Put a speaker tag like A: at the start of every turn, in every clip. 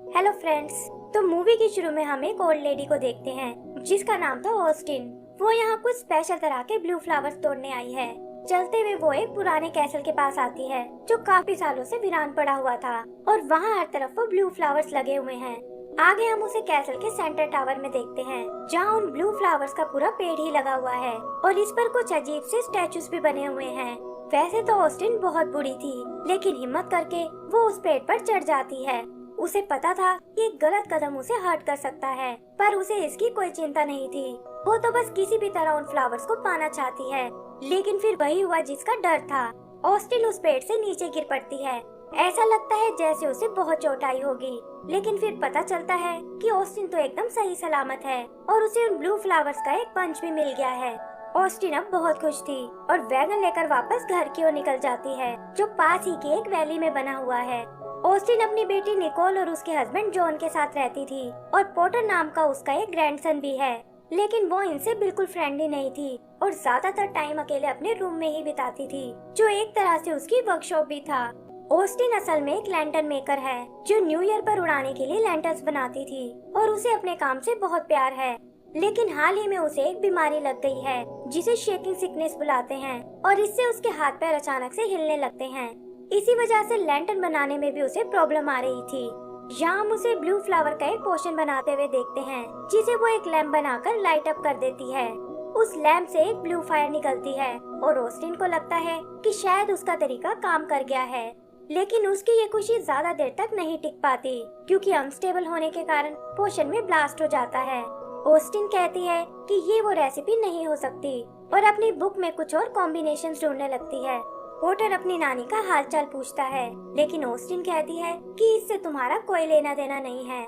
A: Hello friends. तो movie के शुरू में हम एक ओल्ड लेडी को देखते हैं जिसका नाम था ऑस्टिन। वो यहाँ कुछ स्पेशल तरह के ब्लू फ्लावर्स तोड़ने आई है। चलते हुए वो एक पुराने कैसल के पास आती है जो काफी सालों से वीरान पड़ा हुआ था और वहाँ हर तरफ वो ब्लू फ्लावर्स लगे हुए हैं। आगे हम उसे कैसल के सेंटर टावर में देखते हैं जहाँ उन ब्लू फ्लावर्स का पूरा पेड़ ही लगा हुआ है और इस पर कुछ अजीब से स्टैचूज भी बने हुए हैं। वैसे तो ऑस्टिन बहुत बुरी थी लेकिन हिम्मत करके वो उस पेड़ पर चढ़ जाती है। उसे पता था कि एक गलत कदम उसे हर्ट कर सकता है पर उसे इसकी कोई चिंता नहीं थी। वो तो बस किसी भी तरह उन फ्लावर्स को पाना चाहती है। लेकिन फिर वही हुआ जिसका डर था। ऑस्टिन उस पेड़ से नीचे गिर पड़ती है। ऐसा लगता है जैसे उसे बहुत चोट आई होगी लेकिन फिर पता चलता है कि ऑस्टिन तो एकदम सही सलामत है और उसे उन ब्लू फ्लावर्स का एक बंच भी मिल गया है। ऑस्टिन अब बहुत खुश थी और वैगन लेकर वापस घर की ओर निकल जाती है जो पास ही की एक वैली में बना हुआ है। ऑस्टिन अपनी बेटी निकोल और उसके हस्बैंड जॉन के साथ रहती थी और पोटर नाम का उसका एक ग्रैंडसन भी है। लेकिन वो इनसे बिल्कुल फ्रेंडली नहीं थी और ज्यादातर टाइम अकेले अपने रूम में ही बिताती थी जो एक तरह से उसकी वर्कशॉप भी था। ऑस्टिन असल में एक लैंटर्न मेकर है जो न्यू ईयर पर उड़ाने के लिए लैंटर्न्स बनाती थी और उसे अपने काम से बहुत प्यार है। लेकिन हाल ही में उसे एक बीमारी लग गई है जिसे शेकिंग सिकनेस बुलाते हैं और इससे उसके हाथ पैर अचानक से हिलने लगते हैं। इसी वजह से लैंटर्न बनाने में भी उसे प्रॉब्लम आ रही थी। यहाँ हम उसे ब्लू फ्लावर का एक पोशन बनाते हुए देखते हैं जिसे वो एक लैंप बनाकर लाइट अप कर देती है। उस लैंप से एक ब्लू फायर निकलती है और ऑस्टिन को लगता है कि शायद उसका तरीका काम कर गया है। लेकिन उसकी ये खुशी ज्यादा देर तक नहीं टिक पाती क्योंकि अनस्टेबल होने के कारण पोशन में ब्लास्ट हो जाता है। ऑस्टिन कहती है कि ये वो रेसिपी नहीं हो सकती और अपनी बुक में कुछ और कॉम्बिनेशंस ढूंढने लगती है। पोटर अपनी नानी का हालचाल पूछता है लेकिन ऑस्टिन कहती है कि इससे तुम्हारा कोई लेना देना नहीं है।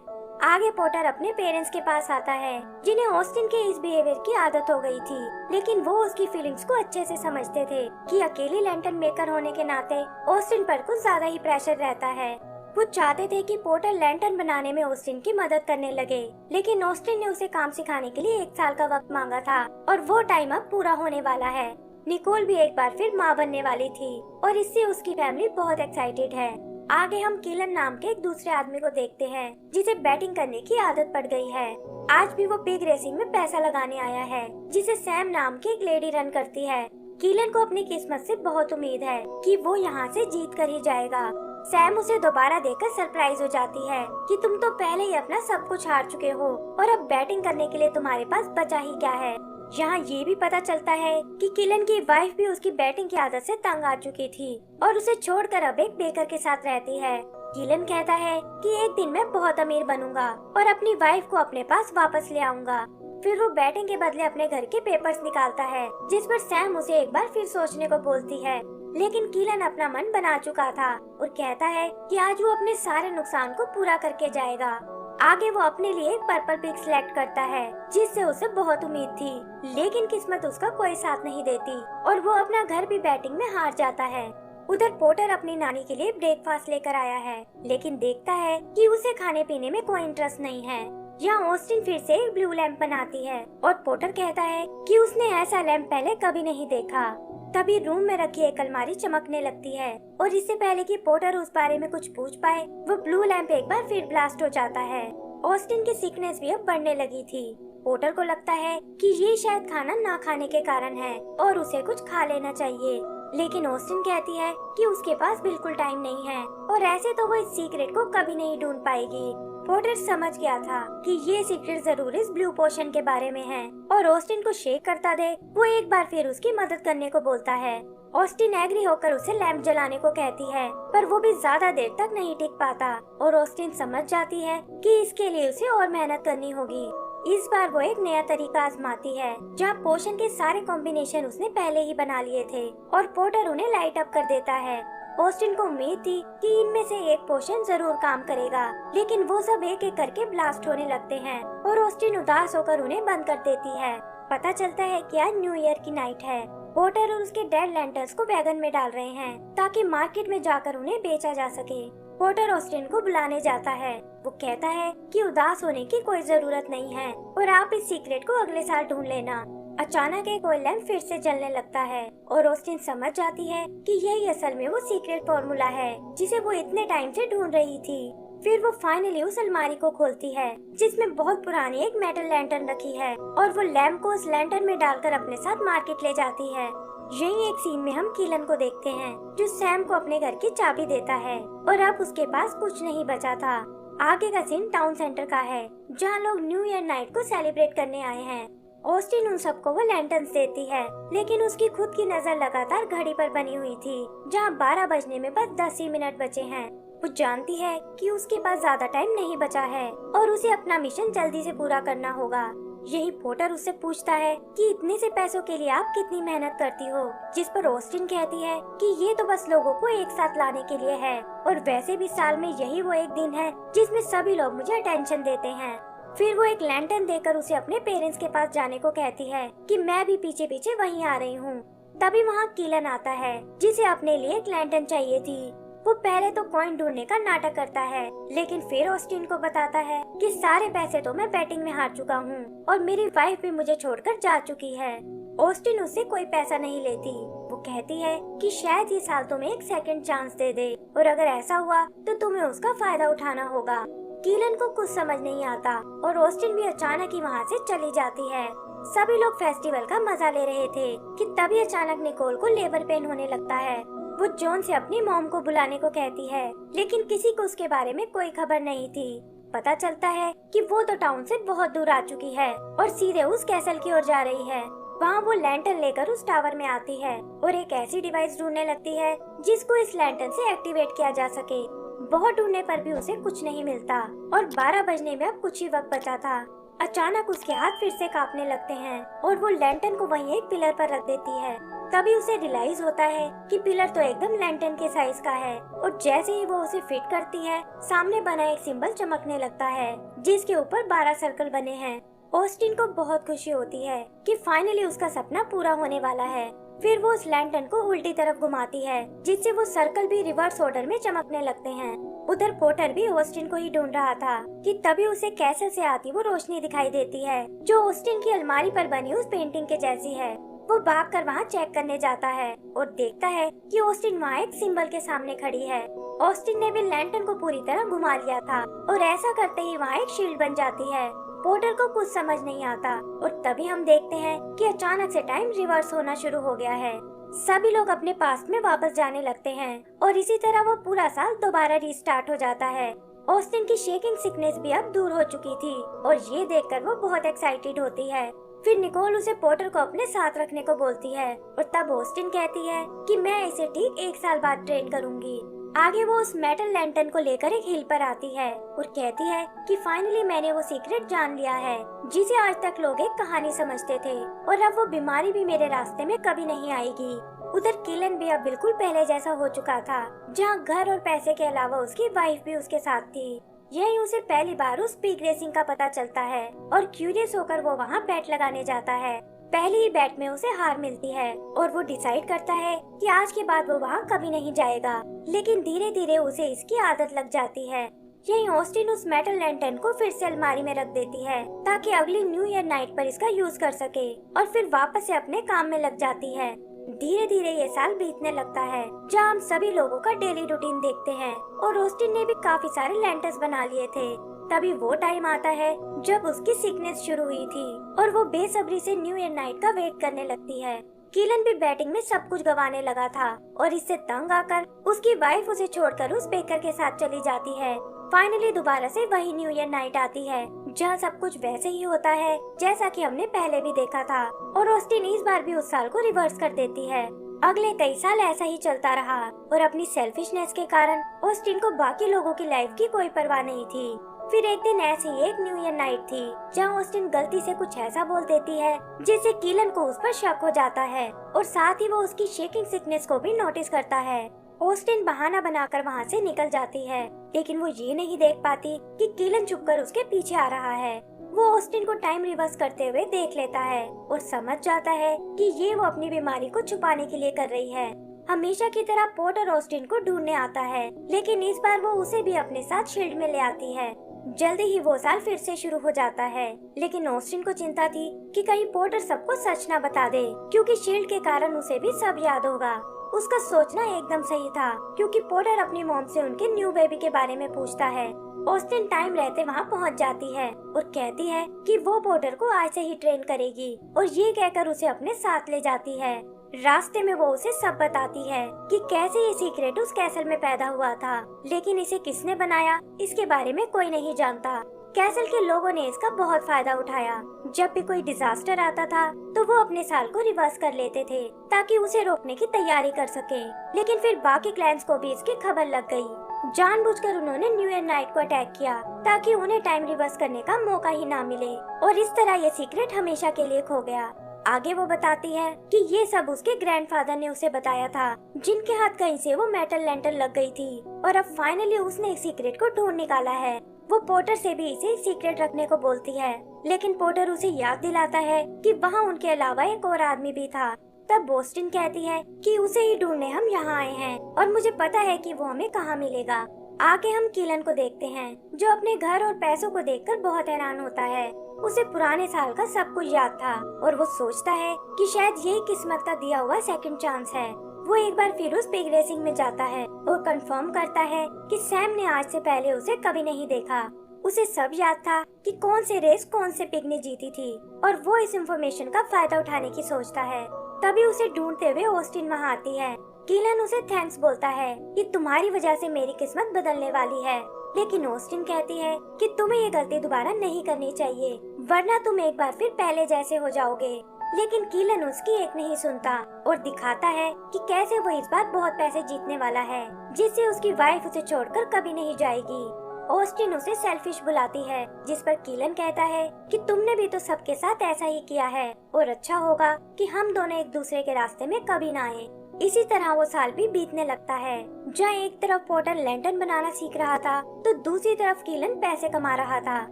A: आगे पोटर अपने पेरेंट्स के पास आता है जिन्हें ऑस्टिन के इस बिहेवियर की आदत हो गई थी लेकिन वो उसकी फीलिंग्स को अच्छे से समझते थे कि अकेली लैंटर्न मेकर होने के नाते ऑस्टिन पर कुछ ज्यादा ही प्रेशर रहता है। वो चाहते थे कि पोटर लैंटर्न बनाने में ऑस्टिन की मदद करने लगे लेकिन ऑस्टिन ने उसे काम सिखाने के लिए 1 साल का वक्त मांगा था और वो टाइम अब पूरा होने वाला है। निकोल भी एक बार फिर माँ बनने वाली थी और इससे उसकी फैमिली बहुत एक्साइटेड है। आगे हम किलन नाम के एक दूसरे आदमी को देखते हैं जिसे बैटिंग करने की आदत पड़ गई है। आज भी वो पिग रेसिंग में पैसा लगाने आया है जिसे सैम नाम की एक लेडी रन करती है। किलन को अपनी किस्मत से बहुत उम्मीद है कि वो यहाँ से जीत कर ही जाएगा। सैम उसे दोबारा देखकर सरप्राइज हो जाती है कि तुम तो पहले ही अपना सब कुछ हार चुके हो और अब बैटिंग करने के लिए तुम्हारे पास बचा ही क्या है। यहाँ ये भी पता चलता है कि किलन की वाइफ भी उसकी बैटिंग की आदत से तंग आ चुकी थी और उसे छोड़कर अब एक बेकर के साथ रहती है। किलन कहता है कि एक दिन मैं बहुत अमीर बनूंगा और अपनी वाइफ को अपने पास वापस ले आऊंगा। फिर वो बैटिंग के बदले अपने घर के पेपर्स निकालता है जिस पर सैम उसे एक बार फिर सोचने को बोलती है। लेकिन किलन अपना मन बना चुका था और कहता है कि आज वो अपने सारे नुकसान को पूरा करके जाएगा। आगे वो अपने लिए एक पर्पल पिग सिलेक्ट करता है जिससे उसे बहुत उम्मीद थी लेकिन किस्मत उसका कोई साथ नहीं देती और वो अपना घर भी बैटिंग में हार जाता है। उधर पोटर अपनी नानी के लिए ब्रेकफास्ट लेकर आया है लेकिन देखता है कि उसे खाने पीने में कोई इंटरेस्ट नहीं है। यहाँ ऑस्टिन फिर से एक ब्लू लैंप बनाती है और पोटर कहता है कि उसने ऐसा लैंप पहले कभी नहीं देखा। तभी रूम में रखी एक अलमारी चमकने लगती है और इससे पहले कि पोटर उस बारे में कुछ पूछ पाए वो ब्लू लैंप एक बार फिर ब्लास्ट हो जाता है। ऑस्टिन की सिकनेस भी अब बढ़ने लगी थी। पोटर को लगता है कि ये शायद खाना ना खाने के कारण है और उसे कुछ खा लेना चाहिए लेकिन ऑस्टिन कहती है कि उसके पास बिल्कुल टाइम नहीं है और ऐसे तो वो इस सीक्रेट को कभी नहीं ढूंढ पाएगी। पोटर समझ गया था कि ये सीक्रेट जरूर इस ब्लू पोशन के बारे में है और ऑस्टिन को शेक करता दे वो एक बार फिर उसकी मदद करने को बोलता है। ऑस्टिन एग्री होकर उसे लैंप जलाने को कहती है पर वो भी ज्यादा देर तक नहीं टिक पाता और ऑस्टिन समझ जाती है कि इसके लिए उसे और मेहनत करनी होगी। इस बार वो एक नया तरीका आजमाती है जहाँ पोशन के सारे कॉम्बिनेशन उसने पहले ही बना लिए थे और पोटर उन्हें लाइट अप कर देता है। ऑस्टिन को उम्मीद थी कि इनमें से एक पोशन जरूर काम करेगा लेकिन वो सब एक एक करके ब्लास्ट होने लगते हैं और ऑस्टिन उदास होकर उन्हें बंद कर देती है। पता चलता है कि आज न्यू ईयर की नाइट है। पोटर और उसके डेड लैंटर्न्स को वैगन में डाल रहे हैं ताकि मार्केट में जाकर उन्हें बेचा जा सके। पोटर ऑस्टिन को बुलाने जाता है। वो कहता है कि उदास होने की कोई जरूरत नहीं है और आप इस सीक्रेट को अगले साल ढूंढ लेना। अचानक एक ऑयल लैंप फिर से जलने लगता है और ऑस्टिन समझ जाती है कि यही असल में वो सीक्रेट फॉर्मूला है जिसे वो इतने टाइम से ढूंढ रही थी। फिर वो फाइनली उस अलमारी को खोलती है जिसमें बहुत पुरानी एक मेटल लैंटर्न रखी है और वो लैम्प को उस लैंटर्न में डालकर अपने साथ मार्केट ले जाती है। यही एक सीन में हम कीलन को देखते हैं जो सैम को अपने घर की चाबी देता है और अब उसके पास कुछ नहीं बचा था। आगे का सीन टाउन सेंटर का है जहाँ लोग न्यू ईयर नाइट को सेलिब्रेट करने आए हैं। ऑस्टिन उन सबको वो लैंटर्न्स देती है लेकिन उसकी खुद की नजर लगातार घड़ी पर बनी हुई थी जहाँ 12 बजने में बस 10 ही मिनट बचे हैं। वो जानती है कि उसके पास ज्यादा टाइम नहीं बचा है और उसे अपना मिशन जल्दी से पूरा करना होगा। यही पोर्टर उससे पूछता है कि इतने से पैसों के लिए आप कितनी मेहनत करती हो, जिस पर ऑस्टिन कहती है कि ये तो बस लोगों को एक साथ लाने के लिए है और वैसे भी साल में यही वो एक दिन है जिसमें सभी लोग मुझे अटेंशन देते हैं। फिर वो एक लैंटर्न देकर उसे अपने पेरेंट्स के पास जाने को कहती है कि मैं भी पीछे पीछे वहीं आ रही हूँ। तभी वहाँ कीलन आता है जिसे अपने लिए एक लैंटर्न चाहिए थी। वो पहले तो कॉइन ढूंढने का नाटक करता है लेकिन फिर ऑस्टिन को बताता है कि सारे पैसे तो मैं बैटिंग में हार चुका हूँ और मेरी वाइफ भी मुझे छोड़कर जा चुकी है। ऑस्टिन उससे कोई पैसा नहीं लेती। वो कहती है कि शायद ये साल तुम्हें एक सेकंड चांस दे दे और अगर ऐसा हुआ तो तुम्हें उसका फायदा उठाना होगा। कीलन को कुछ समझ नहीं आता और ऑस्टिन भी अचानक ही वहाँ से चली जाती है। सभी लोग फेस्टिवल का मजा ले रहे थे कि तभी अचानक निकोल को लेबर पेन होने लगता है। वो जॉन से अपनी मॉम को बुलाने को कहती है लेकिन किसी को उसके बारे में कोई खबर नहीं थी। पता चलता है कि वो तो टाउन से बहुत दूर आ चुकी है और सीधे उस कैसल की ओर जा रही है। वहाँ वो लैंटर्न लेकर उस टावर में आती है और एक ऐसी डिवाइस ढूंढने लगती है जिसको इस लैंटर्न से एक्टिवेट किया जा सके। बहुत ढूंढने पर भी उसे कुछ नहीं मिलता और 12 बजने में अब कुछ ही वक्त बचा था। अचानक उसके हाथ फिर से कांपने लगते हैं और वो लैंटर्न को वहीं एक पिलर पर रख देती है। तभी उसे रियलाइज होता है कि पिलर तो एकदम लैंटर्न के साइज का है और जैसे ही वो उसे फिट करती है सामने बना एक सिंबल चमकने लगता है जिसके ऊपर 12 सर्कल बने हैं। ऑस्टिन को बहुत खुशी होती है कि फाइनली उसका सपना पूरा होने वाला है। फिर वो उस लैंटर्न को उल्टी तरफ घुमाती है जिससे वो सर्कल भी रिवर्स ऑर्डर में चमकने लगते हैं। उधर पोर्टर भी ऑस्टिन को ही ढूंढ रहा था कि तभी उसे कैसल से आती वो रोशनी दिखाई देती है जो ऑस्टिन की अलमारी पर बनी उस पेंटिंग के जैसी है। वो भागकर वहाँ चेक करने जाता है और देखता है कि ऑस्टिन वहाँ एक सिंबल के सामने खड़ी है। ऑस्टिन ने भी लैंटर्न को पूरी तरह घुमा लिया था और ऐसा करते ही वहाँ एक शील्ड बन जाती है। पोर्टर को कुछ समझ नहीं आता और तभी हम देखते हैं कि अचानक से टाइम रिवर्स होना शुरू हो गया है। सभी लोग अपने पास्ट में वापस जाने लगते हैं और इसी तरह वो पूरा साल दोबारा रीस्टार्ट हो जाता है। ऑस्टिन की शेकिंग सिकनेस भी अब दूर हो चुकी थी और ये देखकर वो बहुत एक्साइटेड होती है। फिर निकोल उसे पोर्टर को अपने साथ रखने को बोलती है और तब ऑस्टिन कहती है कि मैं इसे ठीक 1 साल बाद ट्रेन करूंगी। आगे वो उस मेटल लैंटर्न को लेकर एक हिल पर आती है और कहती है कि फाइनली मैंने वो सीक्रेट जान लिया है जिसे आज तक लोग एक कहानी समझते थे और अब वो बीमारी भी मेरे रास्ते में कभी नहीं आएगी। उधर कीलन भी अब बिल्कुल पहले जैसा हो चुका था जहाँ घर और पैसे के अलावा उसकी वाइफ भी उसके साथ थी। यही उसे पहली बार उस पिग रेसिंग का पता चलता है और क्यूरियस होकर वो वहाँ बैट लगाने जाता है। पहले ही बैट में उसे हार मिलती है और वो डिसाइड करता है कि आज के बाद वो वहाँ कभी नहीं जाएगा, लेकिन धीरे धीरे उसे इसकी आदत लग जाती है। यही ऑस्टिन उस मेटल लैंटर्न को फिर से अलमारी में रख देती है ताकि अगली न्यू ईयर नाइट पर इसका यूज कर सके और फिर वापस से अपने काम में लग जाती है। धीरे धीरे ये साल बीतने लगता है जहाँ हम सभी लोगों का डेली रूटीन देखते हैं और ऑस्टिन ने भी काफी सारे लैंटर्न्स बना लिए थे। तभी वो टाइम आता है जब उसकी सिकनेस शुरू हुई थी और वो बेसब्री से न्यू ईयर नाइट का वेट करने लगती है। कीलन भी बैटिंग में सब कुछ गंवाने लगा था और इससे तंग आकर उसकी वाइफ उसे छोड़कर उस बेकर के साथ चली जाती है। फाइनली दोबारा से वही न्यू ईयर नाइट आती है जहाँ सब कुछ वैसे ही होता है जैसा कि हमने पहले भी देखा था और ऑस्टिन इस बार भी उस साल को रिवर्स कर देती है। अगले कई साल ऐसा ही चलता रहा और अपनी सेल्फिशनेस के कारण ऑस्टिन को बाकी लोगों की लाइफ की कोई परवाह नहीं थी। फिर एक दिन ऐसी एक न्यू ईयर नाइट थी जहाँ ऑस्टिन गलती से कुछ ऐसा बोल देती है जिससे कीलन को उस पर शक हो जाता है और साथ ही वो उसकी शेकिंग सिकनेस को भी नोटिस करता है। ऑस्टिन बहाना बनाकर वहाँ से निकल जाती है लेकिन वो ये नहीं देख पाती कि कीलन छुपकर उसके पीछे आ रहा है। वो ऑस्टिन को टाइम रिवर्स करते हुए देख लेता है और समझ जाता है कि ये वो अपनी बीमारी को छुपाने के लिए कर रही है। हमेशा की तरह पोर्टर ऑस्टिन को ढूंढने आता है लेकिन इस बार वो उसे भी अपने साथ शील्ड में ले आती है। जल्दी ही वो साल फिर से शुरू हो जाता है लेकिन ऑस्टिन को चिंता थी कि कहीं पोर्टर सबको सच न बता दे क्योंकि शील्ड के कारण उसे भी सब याद होगा। उसका सोचना एकदम सही था क्योंकि पोर्टर अपनी मॉम से उनके न्यू बेबी के बारे में पूछता है ऑस्टिन टाइम रहते वहाँ पहुँच जाती है और कहती है कि वो पोर्टर को आज से ही ट्रेन करेगी और ये कहकर उसे अपने साथ ले जाती है। रास्ते में वो उसे सब बताती है कि कैसे ये सीक्रेट उस कैसल में पैदा हुआ था, लेकिन इसे किसने बनाया इसके बारे में कोई नहीं जानता। कैसल के लोगों ने इसका बहुत फायदा उठाया। जब भी कोई डिजास्टर आता था तो वो अपने साल को रिवर्स कर लेते थे ताकि उसे रोकने की तैयारी कर सके। लेकिन फिर बाकी क्लैंस को भी इसकी खबर लग गई। जानबूझकर उन्होंने न्यू ईयर नाइट को अटैक किया ताकि उन्हें टाइम रिवर्स करने का मौका ही ना मिले और इस तरह ये सीक्रेट हमेशा के लिए खो गया। आगे वो बताती है कि ये सब उसके ग्रैंडफादर ने उसे बताया था, जिनके हाथ कहीं से वो मेटल लैंटर्न लग गई थी और अब फाइनली उसने इस सीक्रेट को ढूंढ निकाला है। वो पोर्टर से भी इसे सीक्रेट रखने को बोलती है, लेकिन पोर्टर उसे याद दिलाता है कि वहाँ उनके अलावा एक और आदमी भी था। तब ऑस्टिन कहती है कि उसे ही ढूंढने हम यहाँ आए हैं और मुझे पता है कि वो हमें कहाँ मिलेगा। आगे हम कीलन को देखते हैं, जो अपने घर और पैसों को देखकर बहुत हैरान होता है। उसे पुराने साल का सब कुछ याद था और वो सोचता है कि शायद यही किस्मत का दिया हुआ सेकंड चांस है। वो एक बार फिर उस पिग रेसिंग में जाता है और कंफर्म करता है कि सैम ने आज से पहले उसे कभी नहीं देखा। उसे सब याद था कि कौन से रेस कौन से पिग ने जीती थी और वो इस इंफॉर्मेशन का फायदा उठाने की सोचता है। तभी उसे ढूंढते हुए ऑस्टिन वहाँ आती है। कीलन उसे थैंक्स बोलता है कि तुम्हारी वजह से मेरी किस्मत बदलने वाली है, लेकिन ऑस्टिन कहती है कि तुम्हें ये गलती दोबारा नहीं करनी चाहिए, वरना तुम एक बार फिर पहले जैसे हो जाओगे। लेकिन कीलन उसकी एक नहीं सुनता और दिखाता है कि कैसे वो इस बार बहुत पैसे जीतने वाला है, जिससे उसकी वाइफ उसे छोड़कर कभी नहीं जाएगी। ऑस्टिन उसे सेल्फिश बुलाती है, जिस पर कीलन कहता है कि तुमने भी तो सबके साथ ऐसा ही किया है और अच्छा होगा कि हम दोनों एक दूसरे के रास्ते में कभी ना आए। इसी तरह वो साल भी बीतने लगता है, जहाँ एक तरफ पोर्टर लैंटर्न बनाना सीख रहा था तो दूसरी तरफ कीलन पैसे कमा रहा था।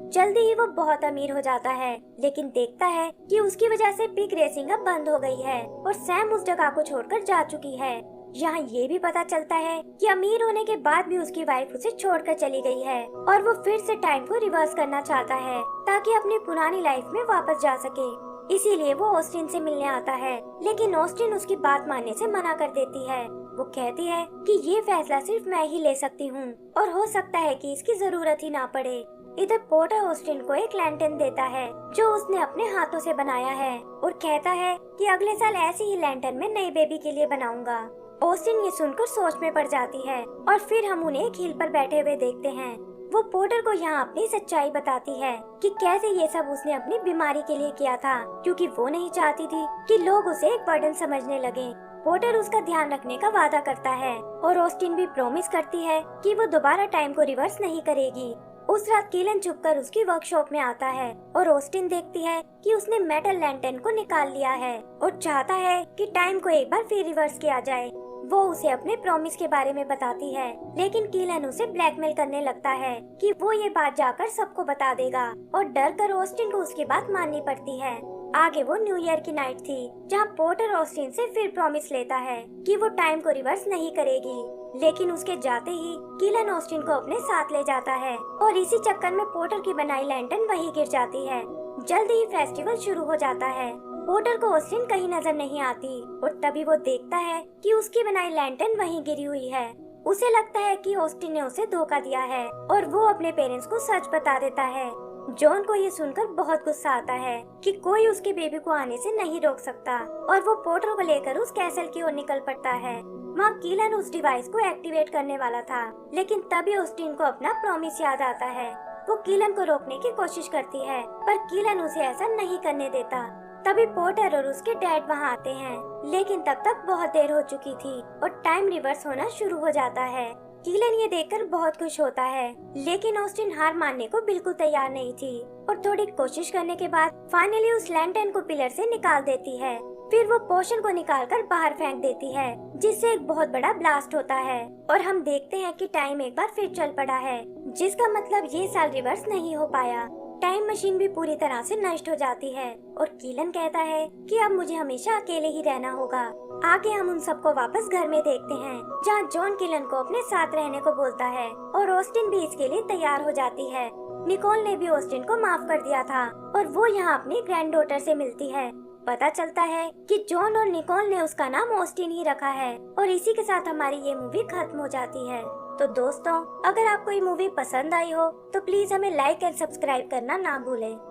A: जल्दी ही वो बहुत अमीर हो जाता है, लेकिन देखता है कि उसकी वजह से पिग रेसिंग अब बंद हो गई है और सैम उस जगह को छोड़कर जा चुकी है। यहाँ ये भी पता चलता है कि अमीर होने के बाद भी उसकी वाइफ उसे छोड़कर चली गई है और वो फिर से टाइम को रिवर्स करना चाहता है ताकि अपनी पुरानी लाइफ में वापस जा सके। इसीलिए वो ऑस्टिन से मिलने आता है, लेकिन ऑस्टिन उसकी बात मानने से मना कर देती है। वो कहती है कि ये फैसला सिर्फ मैं ही ले सकती हूँ और हो सकता है कि इसकी जरूरत ही ना पड़े। इधर पोर्टर ऑस्टिन को एक लैंटर्न देता है जो उसने अपने हाथों से बनाया है और कहता है कि अगले साल ऐसी ही लैंटर्न मैं नई बेबी के लिए बनाऊंगा। ऑस्टिन ये सुनकर सोच में पड़ जाती है और फिर हम उन्हें एक हिल पर बैठे हुए देखते हैं। वो पोर्टर को यहाँ अपनी सच्चाई बताती है कि कैसे ये सब उसने अपनी बीमारी के लिए किया था, क्योंकि वो नहीं चाहती थी कि लोग उसे एक बर्डन समझने लगे। पोर्टर उसका ध्यान रखने का वादा करता है और ऑस्टिन भी प्रॉमिस करती है कि वो दोबारा टाइम को रिवर्स नहीं करेगी। उस रात कीलन छुपकर उसकी वर्कशॉप में आता है और ऑस्टिन देखती है कि उसने मेटल लैंटर्न को निकाल लिया है और चाहता है कि टाइम को एक बार फिर रिवर्स किया जाए। वो उसे अपने प्रॉमिस के बारे में बताती है, लेकिन कीलन उसे ब्लैकमेल करने लगता है कि वो ये बात जाकर सबको बता देगा और डर कर ऑस्टिन को उसकी बात माननी पड़ती है। आगे वो न्यू ईयर की नाइट थी, जहाँ पोर्टर ऑस्टिन से फिर प्रॉमिस लेता है कि वो टाइम को रिवर्स नहीं करेगी, लेकिन उसके जाते ही कीलन ऑस्टिन को अपने साथ ले जाता है और इसी चक्कर में पोर्टर की बनाई लैंटर्न वहीं गिर जाती है। जल्दी ही फेस्टिवल शुरू हो जाता है। पोर्टर को ऑस्टिन कहीं नजर नहीं आती और तभी वो देखता है कि उसकी बनाई लैंटर्न वहीं गिरी हुई है। उसे लगता है कि ऑस्टिन ने उसे धोखा दिया है और वो अपने पेरेंट्स को सच बता देता है। जॉन को ये सुनकर बहुत गुस्सा आता है कि कोई उसके बेबी को आने से नहीं रोक सकता और वो पोर्टर को लेकर उस कैसल की ओर निकल पड़ता है। वहाँ कीलन उस डिवाइस को एक्टिवेट करने वाला था, लेकिन तभी ऑस्टिन को अपना प्रॉमिस याद आता है। वो कीलन को रोकने की कोशिश करती है, पर कीलन उसे ऐसा नहीं करने देता। तभी पोर्टर और उसके डैड वहाँ आते हैं, लेकिन तब तक बहुत देर हो चुकी थी और टाइम रिवर्स होना शुरू हो जाता है। कीलन ये देखकर बहुत खुश होता है, लेकिन ऑस्टिन हार मानने को बिल्कुल तैयार नहीं थी और थोड़ी कोशिश करने के बाद फाइनली उस लैंटर्न को पिलर से निकाल देती है। फिर वो पोर्शन को निकालकर बाहर फेंक देती है, जिससे एक बहुत बड़ा ब्लास्ट होता है और हम देखते हैं कि टाइम एक बार फिर चल पड़ा है, जिसका मतलब ये साल रिवर्स नहीं हो पाया। टाइम मशीन भी पूरी तरह से नष्ट हो जाती है और कीलन कहता है कि अब मुझे हमेशा अकेले ही रहना होगा। आगे हम उन सबको वापस घर में देखते हैं, जहाँ जॉन कीलन को अपने साथ रहने को बोलता है और ऑस्टिन भी इसके लिए तैयार हो जाती है। निकोल ने भी ऑस्टिन को माफ कर दिया था और वो यहाँ अपनी ग्रैंड डॉटर से मिलती है। पता चलता है कि जॉन और निकोल ने उसका नाम ऑस्टिन ही रखा है और इसी के साथ हमारी ये मूवी खत्म हो जाती है। तो दोस्तों, अगर आपको ये मूवी पसंद आई हो तो प्लीज हमें लाइक एंड सब्सक्राइब करना ना भूलें।